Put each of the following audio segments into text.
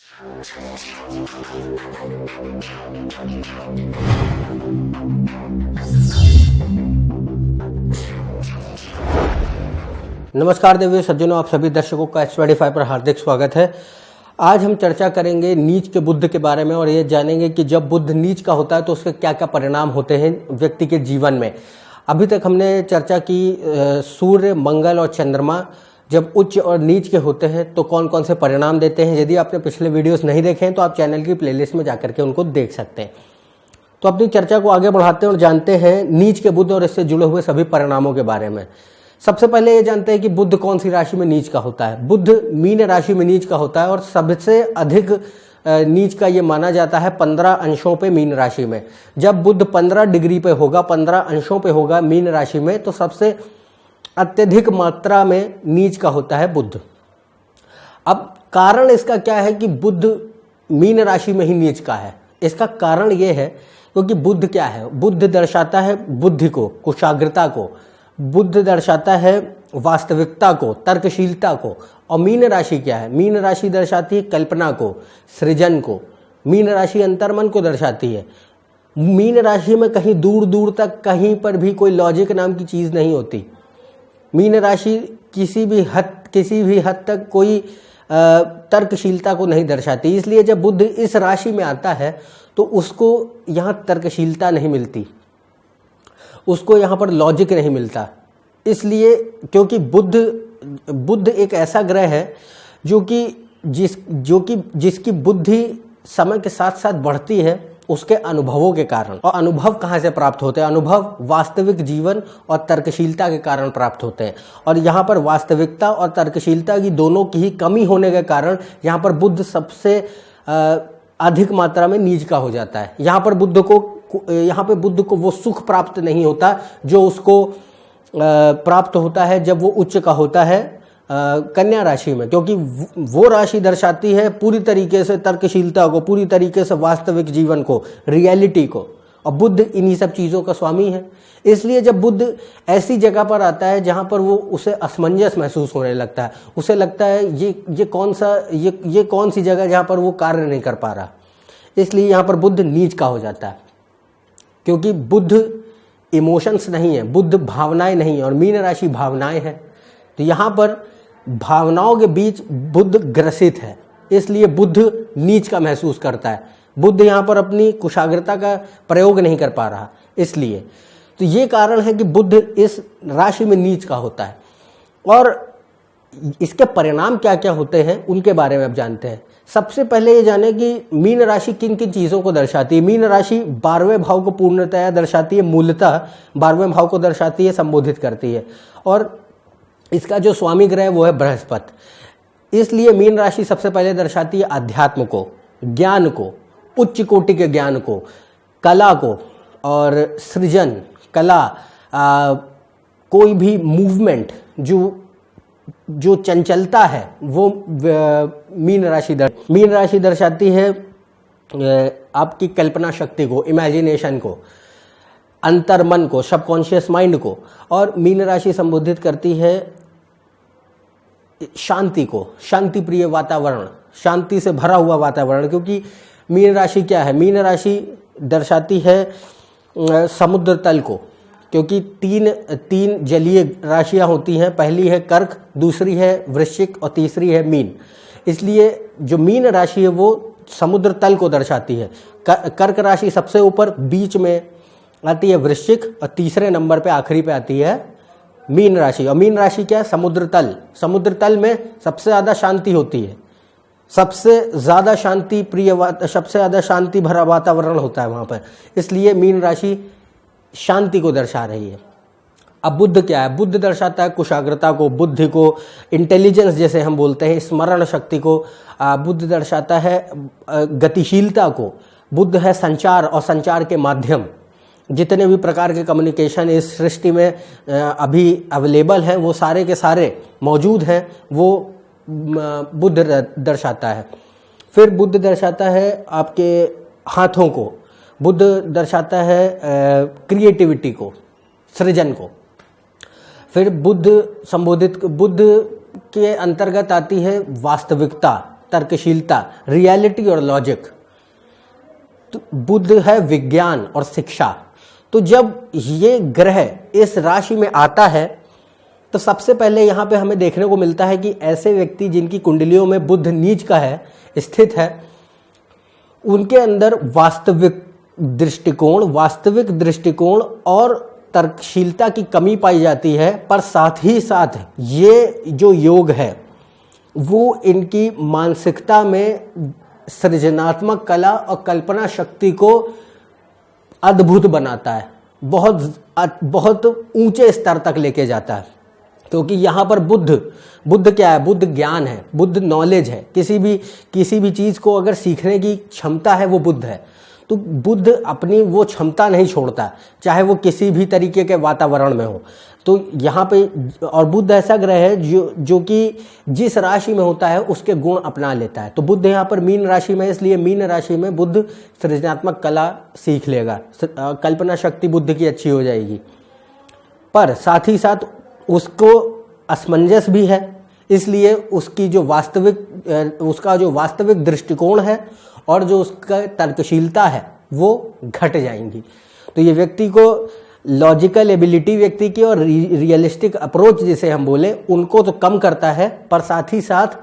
नमस्कार देवी सज्जनों, आप सभी दर्शकों का H25 पर हार्दिक स्वागत है। आज हम चर्चा करेंगे नीच के बुध के बारे में और ये जानेंगे कि जब बुध नीच का होता है तो उसके क्या क्या परिणाम होते हैं व्यक्ति के जीवन में। अभी तक हमने चर्चा की सूर्य, मंगल और चंद्रमा जब उच्च और नीच के होते हैं तो कौन कौन से परिणाम देते हैं। यदि आपने पिछले वीडियोस नहीं देखे हैं तो आप चैनल की प्लेलिस्ट में जाकर के उनको देख सकते हैं। तो अपनी चर्चा को आगे बढ़ाते हैं और जानते हैं नीच के बुध और इससे जुड़े हुए सभी परिणामों के बारे में। सबसे पहले ये जानते हैं कि बुध कौन सी राशि में नीच का होता है। बुध मीन राशि में नीच का होता है और सबसे अधिक नीच का ये माना जाता है 15 अंशों पे मीन राशि में। जब बुध 15 डिग्री पे होगा, 15 अंशों पे होगा मीन राशि में, तो सबसे अत्यधिक मात्रा में नीच का होता है बुध। अब कारण इसका क्या है कि बुध मीन राशि में ही नीच का है। इसका कारण ये है क्योंकि बुध क्या है, बुध दर्शाता है बुद्धि को, कुशाग्रता को, बुध दर्शाता है वास्तविकता को, तर्कशीलता को। और मीन राशि क्या है, मीन राशि दर्शाती है कल्पना को, सृजन को। मीन राशि अंतर्मन को दर्शाती है। मीन राशि में कहीं दूर दूर तक कहीं पर भी कोई लॉजिक नाम की चीज नहीं होती। मीन राशि किसी भी हद तक कोई तर्कशीलता को नहीं दर्शाती। इसलिए जब बुध इस राशि में आता है तो उसको यहाँ तर्कशीलता नहीं मिलती, उसको यहाँ पर लॉजिक नहीं मिलता। इसलिए क्योंकि बुध एक ऐसा ग्रह है जिसकी बुद्धि समय के साथ साथ बढ़ती है उसके अनुभवों के कारण। और अनुभव कहाँ से प्राप्त होते हैं? अनुभव वास्तविक जीवन और तर्कशीलता के कारण प्राप्त होते हैं। और यहाँ पर वास्तविकता और तर्कशीलता की दोनों की ही कमी होने के कारण यहाँ पर बुध सबसे अधिक मात्रा में नीच का हो जाता है। यहाँ पे बुध को वो सुख प्राप्त नहीं होता जो उसको प्राप्त होता है जब वो उच्च का होता है कन्या राशि में, क्योंकि वो राशि दर्शाती है पूरी तरीके से तर्कशीलता को, पूरी तरीके से वास्तविक जीवन को, रियलिटी को। और बुध इन्हीं सब चीज़ों का स्वामी है। इसलिए जब बुध ऐसी जगह पर आता है जहाँ पर वो उसे असमंजस महसूस होने लगता है, उसे लगता है ये कौन सी जगह जहाँ पर वो कार्य नहीं कर पा रहा, इसलिए यहाँ पर बुध नीच का हो जाता है। क्योंकि बुध इमोशंस नहीं है, बुध भावनाएं नहीं है और मीन राशि भावनाएं है। तो यहाँ पर भावनाओं के बीच बुध ग्रसित है, इसलिए बुध नीच का महसूस करता है। बुध यहाँ पर अपनी कुशाग्रता का प्रयोग नहीं कर पा रहा, इसलिए। तो ये कारण है कि बुध इस राशि में नीच का होता है। और इसके परिणाम क्या क्या होते हैं उनके बारे में अब जानते हैं। सबसे पहले ये जाने कि मीन राशि किन किन चीज़ों को दर्शाती है। मीन राशि 12वें भाव को पूर्णतया दर्शाती है, मूलतः 12वें भाव को दर्शाती है, संबोधित करती है। और इसका जो स्वामी ग्रह है वो है बृहस्पति। इसलिए मीन राशि सबसे पहले दर्शाती है अध्यात्म को, ज्ञान को, उच्च कोटि के ज्ञान को, कला को और सृजन, कला, कोई भी मूवमेंट जो चंचलता है वो मीन राशि दर्शाती है आपकी कल्पना शक्ति को, इमेजिनेशन को, अंतर्मन को, सबकॉन्शियस माइंड को। और मीन राशि संबोधित करती है शांति को, शांति प्रिय वातावरण, शांति से भरा हुआ वातावरण। क्योंकि मीन राशि क्या है, मीन राशि दर्शाती है समुद्र तल को, क्योंकि तीन जलीय राशियां होती हैं। पहली है कर्क, दूसरी है वृश्चिक और तीसरी है मीन। इसलिए जो मीन राशि है वो समुद्र तल को दर्शाती है। कर्क राशि सबसे ऊपर, बीच में आती है वृश्चिक और तीसरे नंबर पे आखिरी पे आती है मीन राशि। और मीन राशि क्या है? समुद्र तल। समुद्र तल में सबसे ज़्यादा शांति होती है, सबसे ज़्यादा शांति प्रिय, सबसे ज़्यादा शांति भरा वातावरण होता है वहाँ पर। इसलिए मीन राशि शांति को दर्शा रही है। अब बुध क्या है? बुध दर्शाता है कुशाग्रता को, बुद्धि को, इंटेलिजेंस जैसे हम बोलते हैं, स्मरण शक्ति को। बुध दर्शाता है गतिशीलता को। बुध है संचार और संचार के माध्यम। जितने भी प्रकार के कम्युनिकेशन इस सृष्टि में अभी अवेलेबल हैं वो सारे के सारे मौजूद हैं, वो बुध दर्शाता है। फिर बुध दर्शाता है आपके हाथों को, बुध दर्शाता है क्रिएटिविटी को, सृजन को। फिर बुध के अंतर्गत आती है वास्तविकता, तर्कशीलता, रियलिटी और लॉजिक। तो बुध है विज्ञान और शिक्षा। तो जब ये ग्रह इस राशि में आता है तो सबसे पहले यहाँ पे हमें देखने को मिलता है कि ऐसे व्यक्ति जिनकी कुंडलियों में बुध नीच का है, स्थित है, उनके अंदर वास्तविक दृष्टिकोण और तर्कशीलता की कमी पाई जाती है। पर साथ ही साथ ये जो योग है वो इनकी मानसिकता में सृजनात्मक कला और कल्पना शक्ति को अद्भुत बनाता है, बहुत ऊंचे स्तर तक लेके जाता है। क्योंकि यहाँ पर बुद्ध क्या है? बुद्ध ज्ञान है, बुद्ध नॉलेज है। किसी भी चीज़ को अगर सीखने की क्षमता है वो बुद्ध है। तो बुद्ध अपनी वो क्षमता नहीं छोड़ता, चाहे वो किसी भी तरीके के वातावरण में हो। तो यहाँ पे और बुद्ध ऐसा ग्रह है जो कि जिस राशि में होता है उसके गुण अपना लेता है। तो बुद्ध यहाँ पर मीन राशि में है, इसलिए मीन राशि में बुद्ध सृजनात्मक कला सीख लेगा, कल्पना शक्ति बुद्ध की अच्छी हो जाएगी। पर साथ ही साथ उसको असमंजस भी है, इसलिए उसका जो वास्तविक दृष्टिकोण है और जो उसका तर्कशीलता है वो घट जाएंगी। तो ये व्यक्ति को लॉजिकल एबिलिटी व्यक्ति की और रियलिस्टिक अप्रोच जिसे हम बोले उनको तो कम करता है, पर साथ ही साथ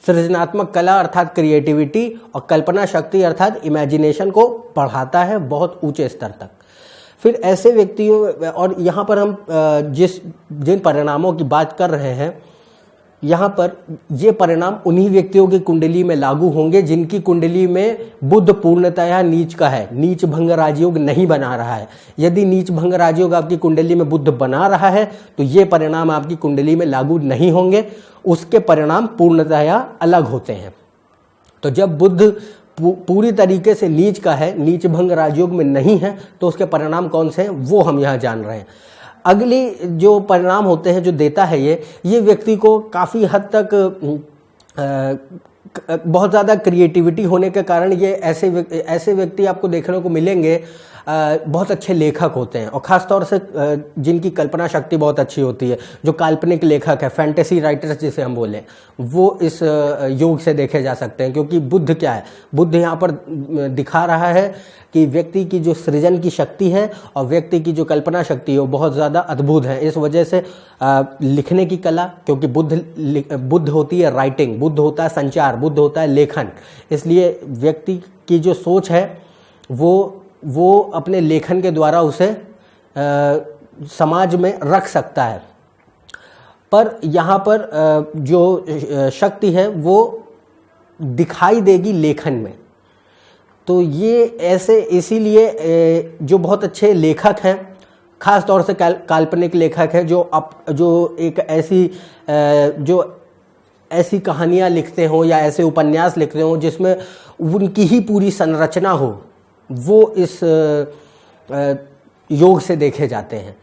सृजनात्मक कला अर्थात क्रिएटिविटी और कल्पना शक्ति अर्थात इमेजिनेशन को बढ़ाता है बहुत ऊंचे स्तर तक। फिर ऐसे व्यक्तियों, और यहाँ पर हम जिन परिणामों की बात कर रहे हैं, यहाँ पर ये परिणाम उन्हीं व्यक्तियों की कुंडली में लागू होंगे जिनकी कुंडली में बुध पूर्णतया नीच का है, नीच भंग राजयोग नहीं बना रहा है। यदि नीच भंग राजयोग आपकी कुंडली में बुध बना रहा है तो ये परिणाम आपकी कुंडली में लागू नहीं होंगे, उसके परिणाम पूर्णतया अलग होते हैं। तो जब बुध पूरी तरीके से नीच का है, नीच भंग राजयोग में नहीं है, तो उसके परिणाम कौन से हैं वो हम यहाँ जान रहे हैं। अगली जो परिणाम होते हैं जो देता है ये व्यक्ति को काफ़ी हद तक बहुत ज़्यादा क्रिएटिविटी होने के कारण ये ऐसे व्यक्ति आपको देखने को मिलेंगे बहुत अच्छे लेखक होते हैं, और ख़ास तौर से जिनकी कल्पना शक्ति बहुत अच्छी होती है, जो काल्पनिक लेखक है, फैंटेसी राइटर्स जिसे हम बोलें, वो इस योग से देखे जा सकते हैं। क्योंकि बुध क्या है? बुध यहाँ पर दिखा रहा है कि व्यक्ति की जो सृजन की शक्ति है और व्यक्ति की जो कल्पना शक्ति है वो बहुत ज़्यादा अद्भुत है। इस वजह से लिखने की कला, क्योंकि बुध होती है राइटिंग, बुध होता है संचार, बुध होता है लेखन, इसलिए व्यक्ति की जो सोच है वो अपने लेखन के द्वारा उसे समाज में रख सकता है। पर यहाँ पर जो शक्ति है वो दिखाई देगी लेखन में। तो ये ऐसे इसीलिए जो बहुत अच्छे लेखक हैं, खास तौर से काल्पनिक लेखक हैं, जो एक ऐसी कहानियाँ लिखते हों या ऐसे उपन्यास लिखते हों जिसमें उनकी ही पूरी संरचना हो, वो इस योग से देखे जाते हैं।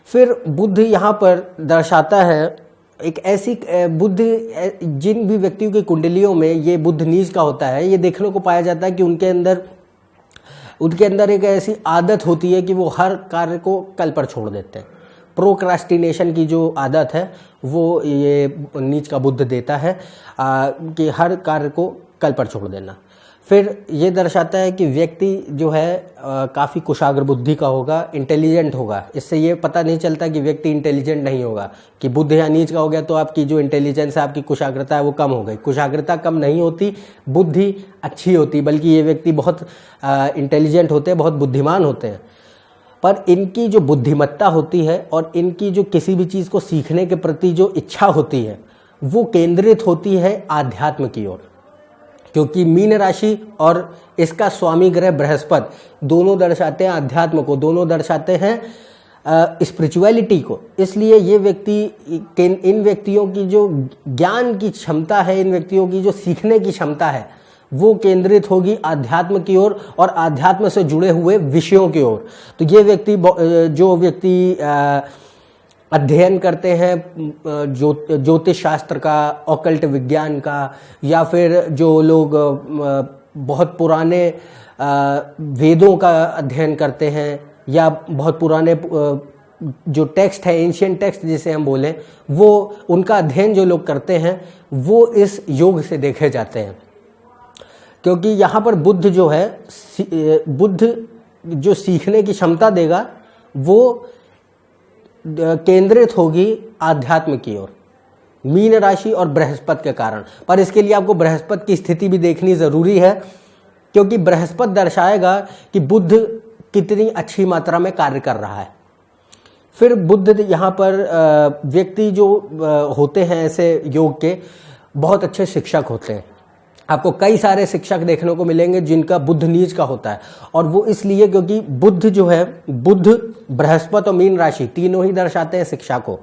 फिर बुध यहाँ पर दर्शाता है एक ऐसी जिन भी व्यक्तियों की कुंडलियों में ये बुध नीच का होता है, ये देखने को पाया जाता है कि उनके अंदर एक ऐसी आदत होती है कि वो हर कार्य को कल पर छोड़ देते हैं। प्रोक्रास्टिनेशन की जो आदत है वो ये नीच का बुध देता है कि हर कार्य को कल पर छोड़ देना। फिर ये दर्शाता है कि व्यक्ति जो है काफ़ी कुशाग्र बुद्धि का होगा, इंटेलिजेंट होगा। इससे ये पता नहीं चलता कि व्यक्ति इंटेलिजेंट नहीं होगा, कि बुध या नीच का हो गया तो आपकी जो इंटेलिजेंस है, आपकी कुशाग्रता है वो कम हो गई। कुशाग्रता कम नहीं होती, बुद्धि अच्छी होती, बल्कि ये व्यक्ति बहुत इंटेलिजेंट होते हैं, बहुत बुद्धिमान होते हैं। पर इनकी जो बुद्धिमत्ता होती है और इनकी जो किसी भी चीज़ को सीखने के प्रति जो इच्छा होती है वो केंद्रित होती है आध्यात्म की ओर। क्योंकि मीन राशि और इसका स्वामी ग्रह बृहस्पति दोनों दर्शाते हैं अध्यात्म को, दोनों दर्शाते हैं स्पिरिचुअलिटी को। इसलिए ये व्यक्ति इन व्यक्तियों की जो ज्ञान की क्षमता है, इन व्यक्तियों की जो सीखने की क्षमता है वो केंद्रित होगी आध्यात्म की ओर और आध्यात्म से जुड़े हुए विषयों की ओर। तो ये व्यक्ति जो व्यक्ति अध्ययन करते हैं ज्योतिष शास्त्र का, ऑकल्ट विज्ञान का, या फिर जो लोग बहुत पुराने वेदों का अध्ययन करते हैं या बहुत पुराने जो टेक्स्ट है, एंशिएंट टेक्स्ट जिसे हम बोलें, वो उनका अध्ययन जो लोग करते हैं वो इस योग से देखे जाते हैं। क्योंकि यहाँ पर बुद्ध जो है, बुद्ध जो सीखने की क्षमता देगा वो केंद्रित होगी आध्यात्म की ओर, मीन राशि और बृहस्पति के कारण। पर इसके लिए आपको बृहस्पति की स्थिति भी देखनी जरूरी है, क्योंकि बृहस्पति दर्शाएगा कि बुद्ध कितनी अच्छी मात्रा में कार्य कर रहा है। फिर बुद्ध यहाँ पर व्यक्ति जो होते हैं ऐसे योग के, बहुत अच्छे शिक्षक होते हैं। आपको कई सारे शिक्षक देखने को मिलेंगे जिनका बुध नीच का होता है, और वो इसलिए क्योंकि बुध जो है, बुध, बृहस्पति और मीन राशि तीनों ही दर्शाते हैं शिक्षा को।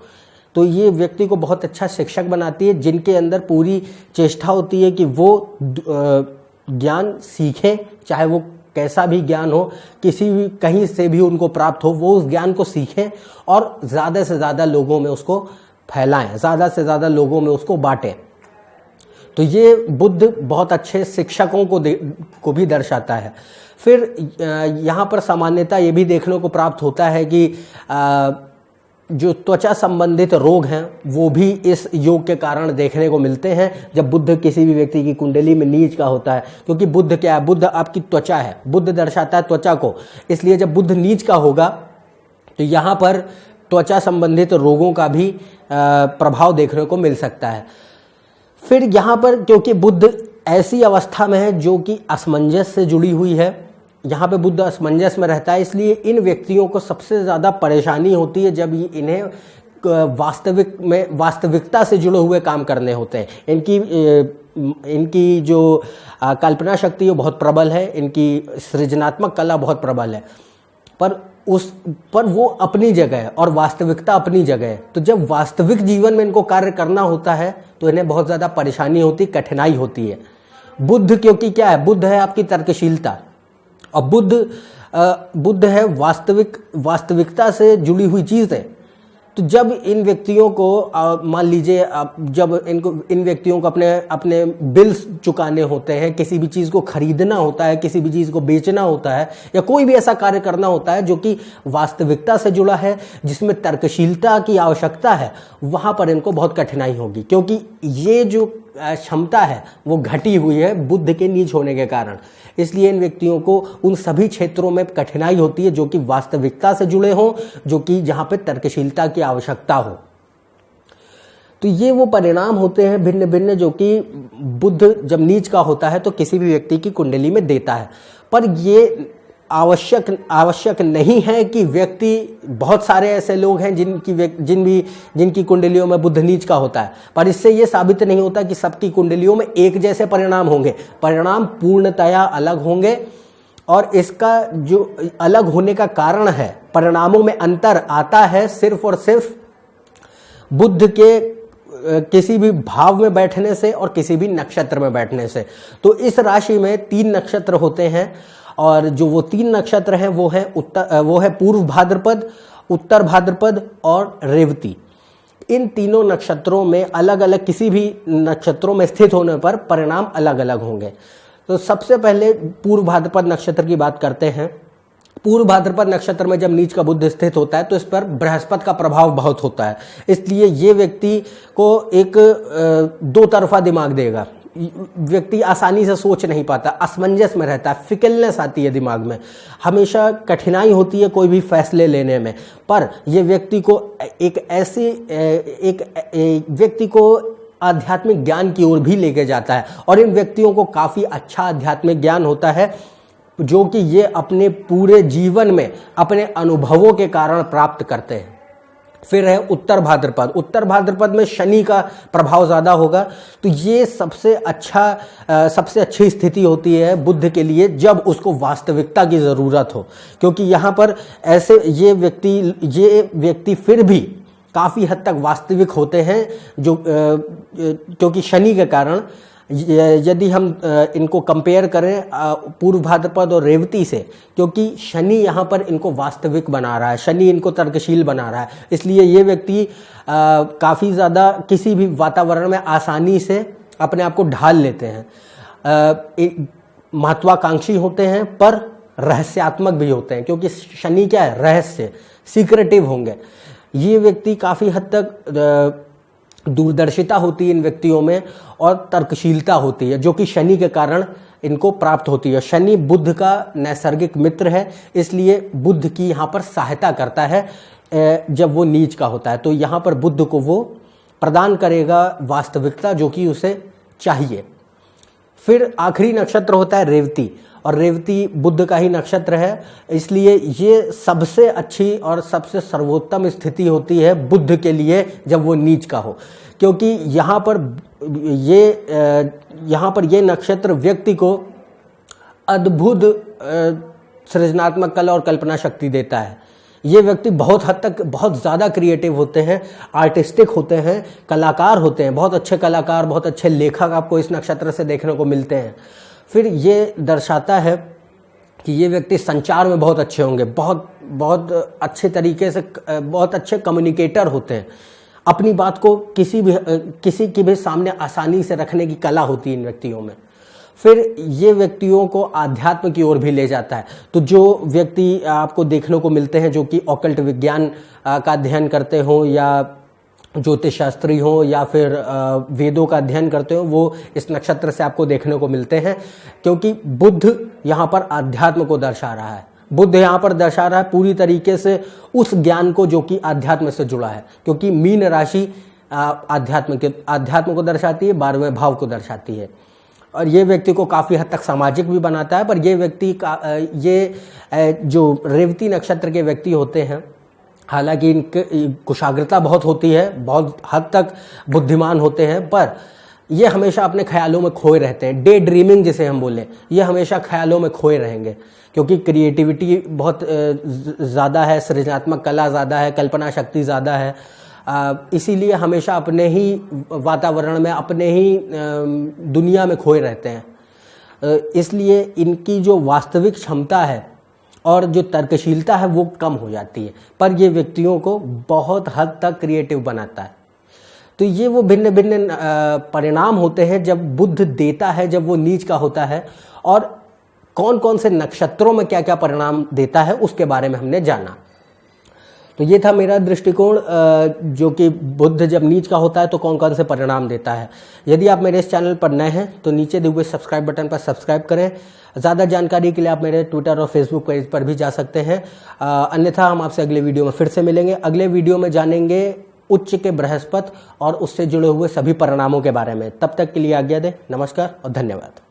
तो ये व्यक्ति को बहुत अच्छा शिक्षक बनाती है, जिनके अंदर पूरी चेष्टा होती है कि वो ज्ञान सीखे, चाहे वो कैसा भी ज्ञान हो, किसी भी कहीं से भी उनको प्राप्त हो, वो उस ज्ञान को सीखें और ज़्यादा से ज़्यादा लोगों में उसको फैलाएं, ज़्यादा से ज़्यादा लोगों में उसको बांटें। तो ये बुद्ध बहुत अच्छे शिक्षकों को भी दर्शाता है। फिर यहाँ पर सामान्यता ये भी देखने को प्राप्त होता है कि जो त्वचा संबंधित रोग हैं वो भी इस योग के कारण देखने को मिलते हैं जब बुद्ध किसी भी व्यक्ति की कुंडली में नीच का होता है। क्योंकि बुद्ध क्या है, बुद्ध आपकी त्वचा है, बुद्ध दर्शाता है त्वचा को, इसलिए जब बुद्ध नीच का होगा तो यहाँ पर त्वचा संबंधित रोगों का भी प्रभाव देखने को मिल सकता है। फिर यहाँ पर क्योंकि बुद्ध ऐसी अवस्था में है जो कि असमंजस से जुड़ी हुई है, यहाँ पे बुद्ध असमंजस में रहता है, इसलिए इन व्यक्तियों को सबसे ज़्यादा परेशानी होती है जब इन्हें वास्तविकता से जुड़े हुए काम करने होते हैं। इनकी जो कल्पना शक्ति है बहुत प्रबल है, इनकी सृजनात्मक कला बहुत प्रबल है, पर वो अपनी जगह है और वास्तविकता अपनी जगह है। तो जब वास्तविक जीवन में इनको कार्य करना होता है तो इन्हें बहुत ज़्यादा परेशानी होती, कठिनाई होती है। बुद्ध क्योंकि क्या है, बुद्ध है आपकी तर्कशीलता, और बुद्ध है वास्तविकता से जुड़ी हुई चीज़ है। तो जब इन व्यक्तियों को मान लीजिए जब इन व्यक्तियों को अपने बिल्स चुकाने होते हैं, किसी भी चीज़ को खरीदना होता है, किसी भी चीज़ को बेचना होता है, या कोई भी ऐसा कार्य करना होता है जो कि वास्तविकता से जुड़ा है, जिसमें तर्कशीलता की आवश्यकता है, वहाँ पर इनको बहुत कठिनाई होगी। क्योंकि ये जो क्षमता है वो घटी हुई है बुद्ध के नीच होने के कारण, इसलिए इन व्यक्तियों को उन सभी क्षेत्रों में कठिनाई होती है जो कि वास्तविकता से जुड़े हों, जो कि जहाँ पे तर्कशीलता की आवश्यकता हो। तो ये वो परिणाम होते हैं भिन्न भिन्न जो कि बुद्ध जब नीच का होता है तो किसी भी व्यक्ति की कुंडली में देता है। पर ये आवश्यक नहीं है कि व्यक्ति, बहुत सारे ऐसे लोग हैं जिनकी कुंडलियों में बुध नीच का होता है, पर इससे ये साबित नहीं होता कि सबकी कुंडलियों में एक जैसे परिणाम होंगे। परिणाम पूर्णतया अलग होंगे, और इसका जो अलग होने का कारण है, परिणामों में अंतर आता है सिर्फ और सिर्फ बुद्ध के किसी भी भाव में बैठने से और किसी भी नक्षत्र में बैठने से। तो इस राशि में 3 नक्षत्र होते हैं, और जो वो 3 नक्षत्र हैं वो है पूर्व भाद्रपद, उत्तर भाद्रपद और रेवती। इन तीनों नक्षत्रों में अलग अलग, किसी भी नक्षत्रों में स्थित होने पर परिणाम अलग अलग होंगे। तो सबसे पहले पूर्व भाद्रपद नक्षत्र की बात करते हैं। पूर्व भाद्रपद नक्षत्र में जब नीच का बुध स्थित होता है तो इस पर बृहस्पति का प्रभाव बहुत होता है, इसलिए ये व्यक्ति को एक दो तरफा दिमाग देगा। व्यक्ति आसानी से सोच नहीं पाता, असमंजस में रहता है, फिकलनेस आती है दिमाग में, हमेशा कठिनाई होती है कोई भी फैसले लेने में। पर यह व्यक्ति को एक व्यक्ति को आध्यात्मिक ज्ञान की ओर भी लेके जाता है, और इन व्यक्तियों को काफ़ी अच्छा आध्यात्मिक ज्ञान होता है जो कि ये अपने पूरे जीवन में अपने अनुभवों के कारण प्राप्त करते हैं। फिर है उत्तर भाद्रपद। उत्तर भाद्रपद में शनि का प्रभाव ज़्यादा होगा, तो ये सबसे अच्छी स्थिति होती है बुद्ध के लिए जब उसको वास्तविकता की ज़रूरत हो, क्योंकि यहाँ पर ऐसे ये व्यक्ति फिर भी काफ़ी हद तक वास्तविक होते हैं, जो क्योंकि शनि के कारण। यदि हम इनको कंपेयर करें पूर्व भाद्रपद और रेवती से, क्योंकि शनि यहाँ पर इनको वास्तविक बना रहा है, शनि इनको तर्कशील बना रहा है, इसलिए ये व्यक्ति काफ़ी ज़्यादा किसी भी वातावरण में आसानी से अपने आप को ढाल लेते हैं। महत्वाकांक्षी होते हैं, पर रहस्यात्मक भी होते हैं, क्योंकि शनि क्या है, रहस्य, सीक्रेटिव होंगे। ये व्यक्ति काफ़ी हद तक दूरदर्शिता होती है इन व्यक्तियों में और तर्कशीलता होती है, जो कि शनि के कारण इनको प्राप्त होती है। शनि बुध का नैसर्गिक मित्र है, इसलिए बुध की यहाँ पर सहायता करता है जब वो नीच का होता है। तो यहाँ पर बुध को वो प्रदान करेगा वास्तविकता जो कि उसे चाहिए। फिर आखिरी नक्षत्र होता है रेवती, और रेवती बुध का ही नक्षत्र है, इसलिए ये सबसे अच्छी और सबसे सर्वोत्तम स्थिति होती है बुध के लिए जब वो नीच का हो, क्योंकि यहाँ पर ये नक्षत्र व्यक्ति को अद्भुत सृजनात्मक कला और कल्पना शक्ति देता है। ये व्यक्ति बहुत हद तक बहुत ज़्यादा क्रिएटिव होते हैं, आर्टिस्टिक होते हैं, कलाकार होते हैं, बहुत अच्छे कलाकार, बहुत अच्छे लेखक आपको इस नक्षत्र से देखने को मिलते हैं। फिर ये दर्शाता है कि ये व्यक्ति संचार में बहुत अच्छे होंगे, बहुत अच्छे तरीके से, बहुत अच्छे कम्युनिकेटर होते हैं। अपनी बात को किसी के भी सामने आसानी से रखने की कला होती है इन व्यक्तियों में। फिर ये व्यक्तियों को आध्यात्म की ओर भी ले जाता है। तो जो व्यक्ति आपको देखने को मिलते हैं जो कि ऑकल्ट विज्ञान का अध्ययन करते हो, या ज्योतिष शास्त्री हो, या फिर वेदों का अध्ययन करते हो, वो इस नक्षत्र से आपको देखने को मिलते हैं, क्योंकि बुध यहाँ पर आध्यात्म को दर्शा रहा है। बुध यहाँ पर दर्शा रहा है पूरी तरीके से उस ज्ञान को जो कि आध्यात्म से जुड़ा है, क्योंकि मीन राशि आध्यात्म को दर्शाती है, 12वें भाव को दर्शाती है। और ये व्यक्ति को काफ़ी हद तक सामाजिक भी बनाता है। पर ये व्यक्ति जो रेवती नक्षत्र के व्यक्ति होते हैं, हालांकि इनके कुशाग्रता बहुत होती है, बहुत हद तक बुद्धिमान होते हैं, पर ये हमेशा अपने ख्यालों में खोए रहते हैं। डे ड्रीमिंग जिसे हम बोलें, ये हमेशा ख्यालों में खोए रहेंगे, क्योंकि क्रिएटिविटी बहुत ज़्यादा है, सृजनात्मक कला ज़्यादा है, कल्पना शक्ति ज़्यादा है। इसीलिए हमेशा अपने ही वातावरण में, अपने ही दुनिया में खोए रहते हैं। इसलिए इनकी जो वास्तविक क्षमता है और जो तर्कशीलता है वो कम हो जाती है, पर ये व्यक्तियों को बहुत हद तक क्रिएटिव बनाता है। तो ये वो भिन्न भिन्न परिणाम होते हैं जब बुध देता है, जब वो नीच का होता है, और कौन कौन से नक्षत्रों में क्या क्या परिणाम देता है उसके बारे में हमने जाना। तो ये था मेरा दृष्टिकोण, जो कि बुध जब नीच का होता है तो कौन कौन से परिणाम देता है। यदि आप मेरे इस चैनल पर नए हैं तो नीचे दिए हुए सब्सक्राइब बटन पर सब्सक्राइब करें। ज़्यादा जानकारी के लिए आप मेरे ट्विटर और फेसबुक पेज पर भी जा सकते हैं। अन्यथा हम आपसे अगले वीडियो में फिर से मिलेंगे। अगले वीडियो में जानेंगे उच्च के बृहस्पति और उससे जुड़े हुए सभी परिणामों के बारे में। तब तक के लिए आज्ञा दें। नमस्कार और धन्यवाद।